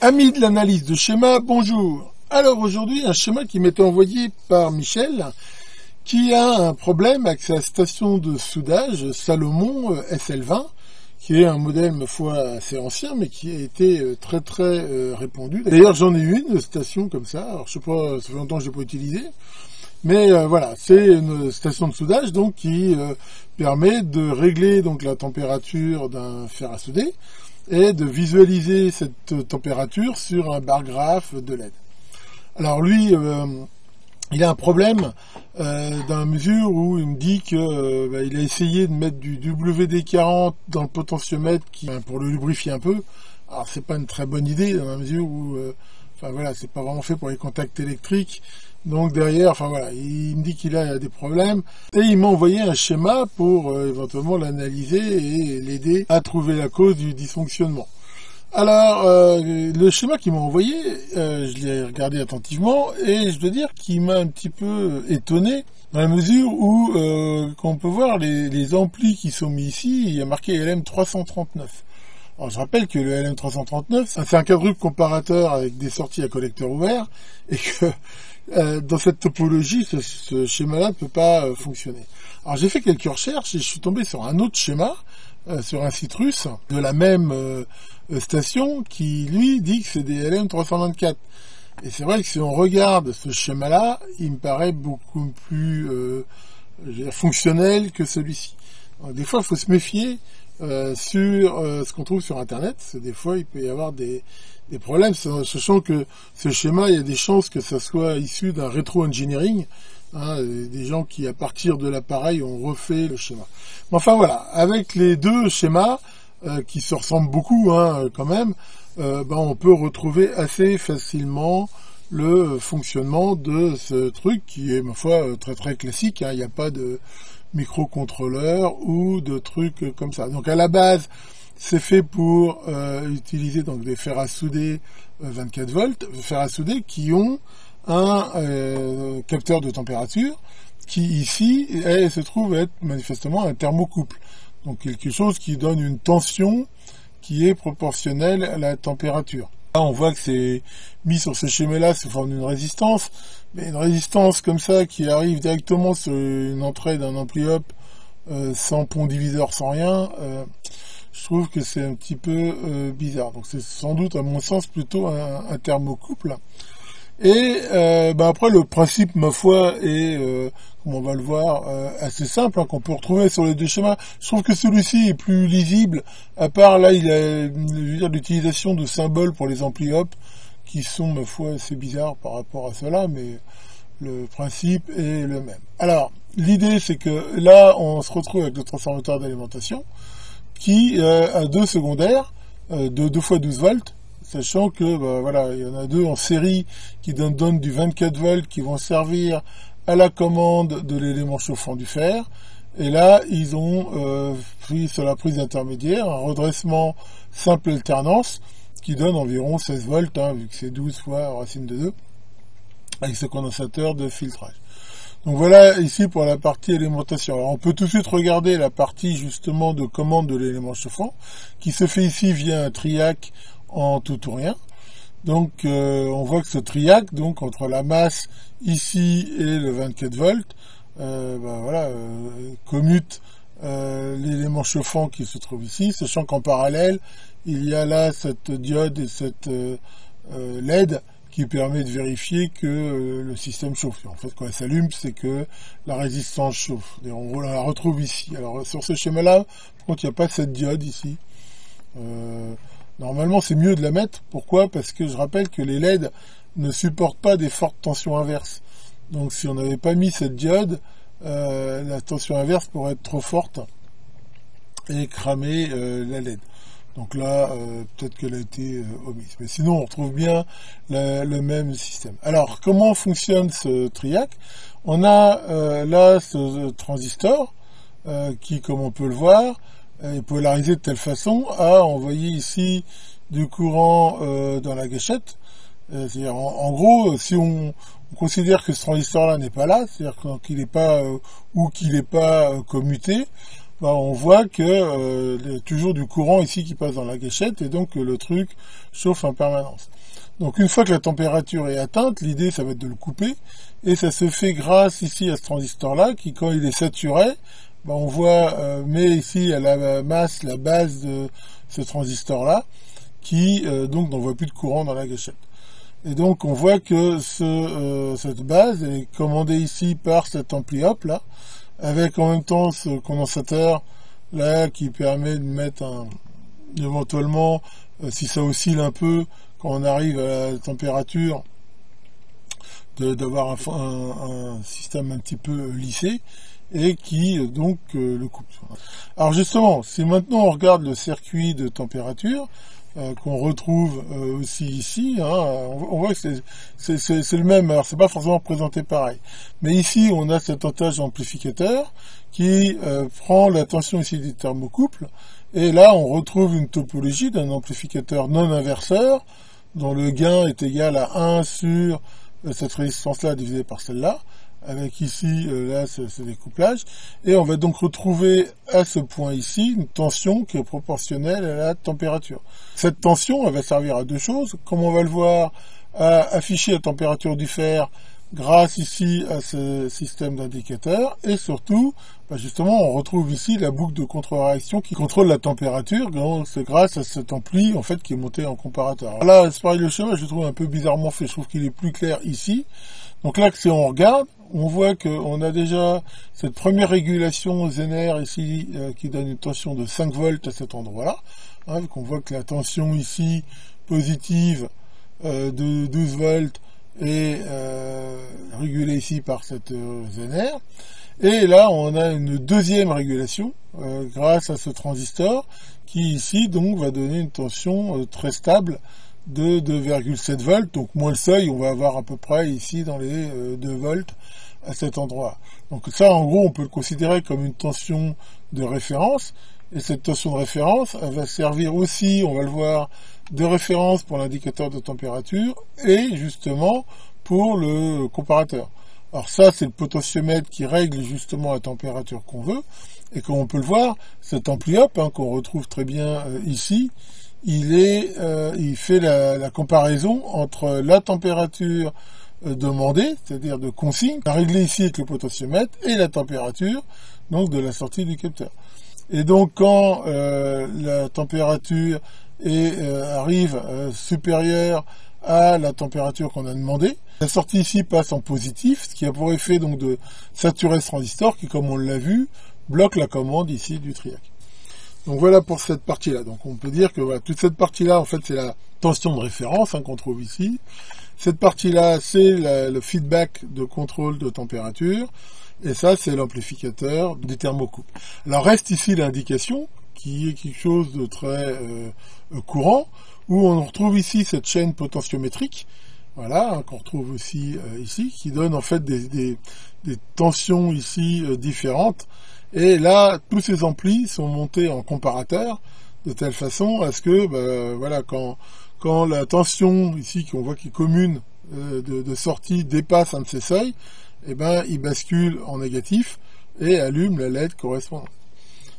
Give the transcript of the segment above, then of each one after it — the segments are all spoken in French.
Amis de l'analyse de schéma, bonjour. Alors aujourd'hui, un schéma qui m'était envoyé par Michel, qui a un problème avec sa station de soudage Salomon SL20, qui est un modèle, ma foi, assez ancien, mais qui a été très répandu. D'ailleurs, j'en ai une station comme ça, alors je sais pas, ça fait longtemps que je l'ai pas utilisée, mais voilà, c'est une station de soudage donc qui permet de régler donc la température d'un fer à souder, et de visualiser cette température sur un bar graphe de LED. Alors lui, il a un problème dans la mesure où il me dit que il a essayé de mettre du WD-40 dans le potentiomètre pour le lubrifier un peu. Alors c'est pas une très bonne idée dans la mesure où c'est pas vraiment fait pour les contacts électriques. Donc derrière, il me dit qu'il a des problèmes et il m'a envoyé un schéma pour éventuellement l'analyser et l'aider à trouver la cause du dysfonctionnement. Alors, le schéma qu'il m'a envoyé, je l'ai regardé attentivement et je dois dire qu'il m'a un petit peu étonné dans la mesure où, quand on peut voir les amplis qui sont mis ici, il y a marqué LM339. Alors, je rappelle que le LM339, c'est un quadruple comparateur avec des sorties à collecteur ouvert et que dans cette topologie, ce schéma-là ne peut pas fonctionner. Alors j'ai fait quelques recherches et je suis tombé sur un autre schéma, sur un site russe, de la même station, qui lui dit que c'est des LM324. Et c'est vrai que si on regarde ce schéma-là, il me paraît beaucoup plus fonctionnel que celui-ci. Donc, des fois, il faut se méfier sur ce qu'on trouve sur Internet. Des fois, il peut y avoir des problèmes, sachant que ce schéma, il y a des chances que ça soit issu d'un rétro-engineering, des gens qui, à partir de l'appareil, ont refait le schéma. Mais enfin voilà, avec les deux schémas, qui se ressemblent beaucoup quand même, on peut retrouver assez facilement le fonctionnement de ce truc qui est, ma foi, très classique. Il n'y a pas de microcontrôleur ou de trucs comme ça. Donc à la base, c'est fait pour utiliser donc des fers à souder 24 volts, fers à souder qui ont un capteur de température qui ici se trouve être manifestement un thermocouple. Donc quelque chose qui donne une tension qui est proportionnelle à la température. Là, on voit que c'est mis sur ce schéma-là sous forme d'une résistance, mais une résistance comme ça qui arrive directement sur une entrée d'un ampli up sans pont diviseur, sans rien, je trouve que c'est un petit peu bizarre. Donc c'est sans doute, à mon sens, plutôt un thermocouple. Et après, le principe, ma foi, est, comme on va le voir, assez simple, qu'on peut retrouver sur les deux schémas. Je trouve que celui-ci est plus lisible, à part là, il a l'utilisation de symboles pour les ampli up, qui sont, ma foi, assez bizarres par rapport à cela, mais le principe est le même. Alors, l'idée, c'est que là, on se retrouve avec le transformateur d'alimentation, qui a deux secondaires, de 2 fois 12 volts, sachant que il y en a deux en série qui donnent du 24 volts qui vont servir à la commande de l'élément chauffant du fer. Et là, ils ont pris sur la prise intermédiaire un redressement simple alternance qui donne environ 16 volts, vu que c'est 12 fois racine de 2, avec ce condensateur de filtrage. Donc voilà ici pour la partie alimentation. Alors on peut tout de suite regarder la partie justement de commande de l'élément chauffant, qui se fait ici via un triac en tout ou rien. Donc on voit que ce triac, donc entre la masse ici et le 24 volts, commute l'élément chauffant qui se trouve ici, sachant qu'en parallèle il y a là cette diode et cette LED qui permet de vérifier que le système chauffe. En fait, quand elle s'allume, c'est que la résistance chauffe. Et on la retrouve ici. Alors sur ce schéma-là, par contre, il n'y a pas cette diode ici. Normalement, c'est mieux de la mettre. Pourquoi ? Parce que je rappelle que les LED ne supportent pas des fortes tensions inverses. Donc si on n'avait pas mis cette diode, la tension inverse pourrait être trop forte et cramer la LED. Donc là, peut-être qu'elle a été omise. Mais sinon, on retrouve bien le même système. Alors, comment fonctionne ce triac ? On a là ce transistor qui, comme on peut le voir, est polarisé de telle façon à envoyer ici du courant dans la gâchette. C'est-à-dire, en gros, si on considère que ce transistor-là n'est pas là, c'est-à-dire qu'il n'est pas ou qu'il n'est pas commuté, on voit que il y a toujours du courant ici qui passe dans la gâchette, et donc le truc chauffe en permanence. Donc une fois que la température est atteinte, l'idée ça va être de le couper, et ça se fait grâce ici à ce transistor-là, qui quand il est saturé, on voit, met ici à la masse la base de ce transistor-là, qui donc n'envoie plus de courant dans la gâchette. Et donc on voit que cette base est commandée ici par cet ampli hop là, avec en même temps ce condensateur là qui permet de mettre éventuellement, si ça oscille un peu, quand on arrive à la température, d'avoir un système un petit peu lissé, et qui donc le coupe. Alors justement, si maintenant on regarde le circuit de température, qu'on retrouve aussi ici, on voit que c'est le même, alors c'est pas forcément présenté pareil, mais ici on a cet entage amplificateur qui prend la tension ici du thermocouple, et là on retrouve une topologie d'un amplificateur non inverseur dont le gain est égal à 1 sur cette résistance là divisée par celle-là, avec ici, là, ce découplage, et on va donc retrouver à ce point ici une tension qui est proportionnelle à la température. Cette tension, elle va servir à deux choses, comme on va le voir, à afficher la température du fer grâce ici à ce système d'indicateur, et surtout, justement, on retrouve ici la boucle de contre-réaction qui contrôle la température, c'est grâce à cet ampli, en fait, qui est monté en comparateur. Alors là, c'est pareil, le schéma, je le trouve un peu bizarrement fait, je trouve qu'il est plus clair ici. Donc là, si on regarde, on voit qu'on a déjà cette première régulation Zener ici qui donne une tension de 5 volts à cet endroit-là. Donc on voit que la tension ici positive de 12 volts est régulée ici par cette Zener. Et là, on a une deuxième régulation grâce à ce transistor qui ici donc va donner une tension très stable de 2,7 volts, donc moins le seuil, on va avoir à peu près ici dans les 2 volts à cet endroit. Donc ça, en gros, on peut le considérer comme une tension de référence, et cette tension de référence, elle va servir aussi, on va le voir, de référence pour l'indicateur de température, et justement pour le comparateur. Alors ça, c'est le potentiomètre qui règle justement la température qu'on veut, et comme on peut le voir, cet ampli hop, qu'on retrouve très bien ici, il fait la comparaison entre la température demandée, c'est-à-dire de consigne, réglée ici avec le potentiomètre, et la température donc de la sortie du capteur. Et donc quand la température arrive supérieure à la température qu'on a demandé, la sortie ici passe en positif, ce qui a pour effet donc de saturer ce transistor qui, comme on l'a vu, bloque la commande ici du triac. Donc voilà pour cette partie-là. Donc on peut dire que voilà, toute cette partie-là, en fait, c'est la tension de référence qu'on trouve ici. Cette partie-là, c'est le feedback de contrôle de température. Et ça, c'est l'amplificateur du thermocouple. Alors reste ici l'indication, qui est quelque chose de très courant, où on retrouve ici cette chaîne potentiométrique, voilà, qu'on retrouve aussi ici, qui donne en fait des tensions ici différentes. Et là, tous ces amplis sont montés en comparateur, de telle façon à ce que, voilà, quand la tension ici, qu'on voit qui est commune de sortie, dépasse un de ces seuils, il bascule en négatif et allume la LED correspondante.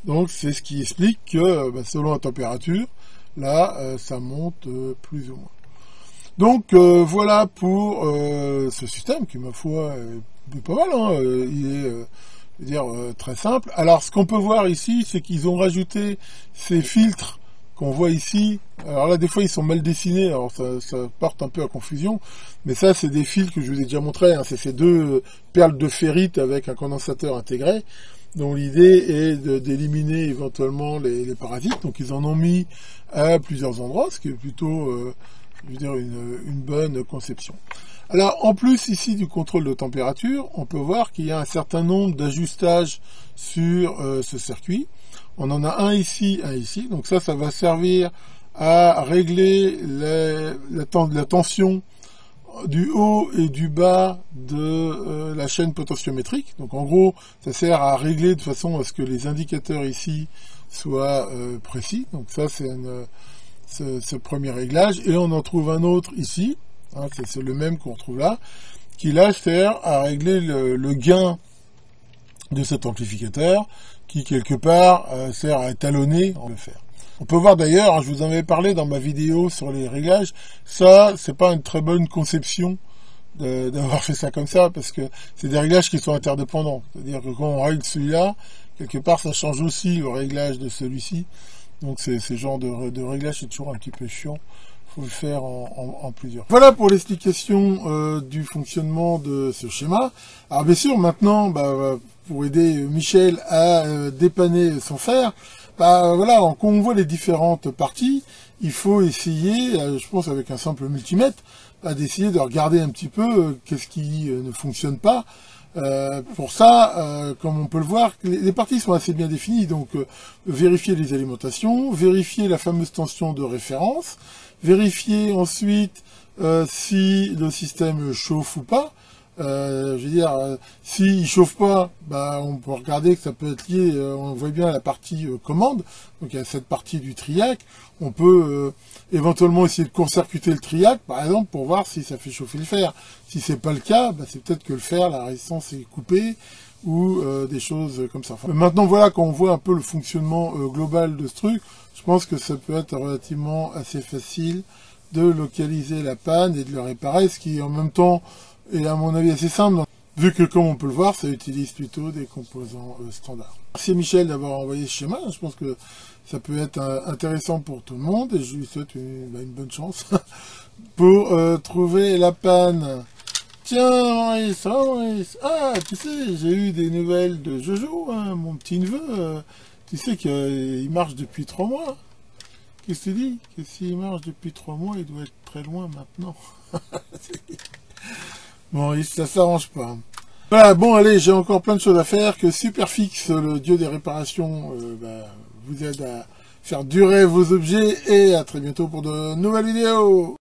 Donc c'est ce qui explique que selon la température, là ça monte plus ou moins. Donc voilà pour ce système qui, ma foi, est pas mal, il est très simple. Alors ce qu'on peut voir ici, c'est qu'ils ont rajouté ces filtres qu'on voit ici. Alors là, des fois, ils sont mal dessinés, alors ça porte un peu à confusion. Mais ça, c'est des fils que je vous ai déjà montré. C'est ces deux perles de ferrite avec un condensateur intégré, dont l'idée est d'éliminer éventuellement les parasites. Donc, ils en ont mis à plusieurs endroits, ce qui est plutôt, une bonne conception. Alors, en plus ici du contrôle de température, on peut voir qu'il y a un certain nombre d'ajustages sur ce circuit. On en a un ici. Donc ça va servir à régler la tension du haut et du bas de la chaîne potentiométrique. Donc en gros, ça sert à régler de façon à ce que les indicateurs ici soient précis. Donc ça, c'est ce premier réglage. Et on en trouve un autre ici. C'est le même qu'on retrouve là, qui là sert à régler le gain de cet amplificateur qui quelque part sert à étalonner, on le faire. On peut voir d'ailleurs, hein, je vous en avais parlé dans ma vidéo sur les réglages, ça c'est pas une très bonne conception d'avoir fait ça comme ça, parce que c'est des réglages qui sont interdépendants. C'est-à-dire que quand on règle celui-là, quelque part ça change aussi le réglage de celui-ci. Donc ce genre de réglage c'est toujours un petit peu chiant. Faut le faire en plusieurs. Voilà pour l'explication du fonctionnement de ce schéma. Alors bien sûr maintenant, pour aider Michel à dépanner son fer, voilà, quand on voit les différentes parties, il faut essayer, je pense avec un simple multimètre, d'essayer de regarder un petit peu qu'est-ce qui ne fonctionne pas. Pour ça, comme on peut le voir, les parties sont assez bien définies, donc vérifier les alimentations, vérifier la fameuse tension de référence, vérifier ensuite si le système chauffe ou pas. Je veux dire, s'il chauffe pas, on peut regarder que ça peut être lié, on voit bien la partie commande, donc il y a cette partie du triac, on peut éventuellement essayer de court-circuiter le triac, par exemple, pour voir si ça fait chauffer le fer. Si c'est pas le cas, c'est peut-être que le fer, la résistance est coupée, ou des choses comme ça. Enfin, maintenant, voilà, quand on voit un peu le fonctionnement global de ce truc, je pense que ça peut être relativement assez facile de localiser la panne et de le réparer, ce qui en même temps est à mon avis assez simple, vu que comme on peut le voir, ça utilise plutôt des composants standards. Merci Michel d'avoir envoyé ce schéma, je pense que ça peut être intéressant pour tout le monde, et je lui souhaite une bonne chance pour trouver la panne. Tiens, Maurice, ah, tu sais, j'ai eu des nouvelles de Jojo, hein, mon petit neveu, tu sais qu'il marche depuis 3 mois. Qu'est-ce que tu dis? Que s'il marche depuis 3 mois, il doit être très loin maintenant. Bon, ça s'arrange pas. Voilà, bon, allez, j'ai encore plein de choses à faire, que Superfix, le dieu des réparations, vous aide à faire durer vos objets, et à très bientôt pour de nouvelles vidéos.